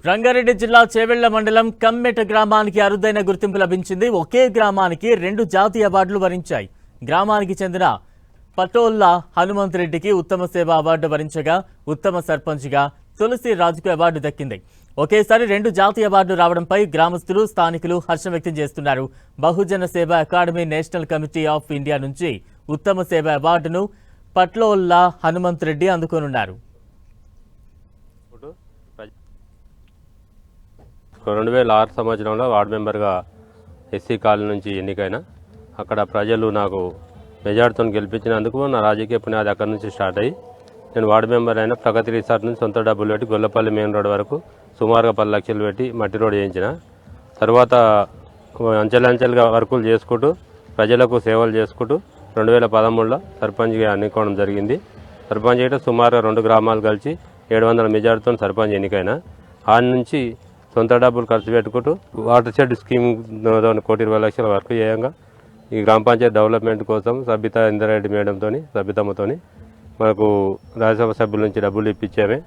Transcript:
రంగారెడ్డి జిల్లా చేవెళ్ల మండలం కమ్మెట గ్రామానికి అరుదైన గుర్తింపు లభించింది. ఒకే గ్రామానికి 2 జాతీయ అవార్డులు వరించాయి. గ్రామానికి చెందిన పటోల్లా హనుమంత్ రెడ్డికి ఉత్తమ సేవ అవార్డు వరించగా ఉత్తమ సర్పంచ్గా తులసి రాజుకు అవార్డు దక్కింది. ఒకేసారి 2 జాతీయ అవార్డులు రావడంపై గ్రామస్తులు, స్థానికులు హర్షం వ్యక్తం చేస్తున్నారు. బహుజన సేవ academy national committee of India నుంచి ఉత్తమ సేవ అవార్డును పట్లోల్లా హనుమంత్ రెడ్డి అందుకోనున్నారు. 2006 సంవత్సరంలో వార్డు మెంబర్గా ఎస్సీ కాలనీ నుంచి ఎన్నికైన అక్కడ ప్రజలు నాకు మెజార్టీతో గెలిపించినందుకు నా రాజకీయ పునాది అక్కడి నుంచి స్టార్ట్ అయ్యి నేను వార్డు మెంబర్ అయిన ప్రగతి రిసార్ట్ నుంచి సొంత డబ్బులు పెట్టి గొల్లపల్లి మెయిన్ రోడ్ వరకు సుమారుగా 10 లక్షలు పెట్టి మట్టి రోడ్ చేయించిన తర్వాత అంచెలంచెలుగా వర్కులు చేసుకుంటూ ప్రజలకు సేవలు చేసుకుంటూ 2013లో సర్పంచ్గా ఎన్నుకోవడం జరిగింది. సర్పంచ్ అయితే సుమారుగా 2 గ్రామాలు కలిసి 700 మెజార్టీతో సర్పంచ్ ఎన్నికైన ఆ నుంచి సొంత డబ్బులు ఖర్చు పెట్టుకుంటూ వాటర్ షెడ్ స్కీమ్ 1,20,00,000 వర్క్ చేయంగా ఈ గ్రామ పంచాయతీ డెవలప్మెంట్ కోసం సబితా ఇందరెడ్డి మేడంతో సబితమ్మతో మనకు రాజ్యసభ సభ్యుల నుంచి డబ్బులు ఇప్పించామే.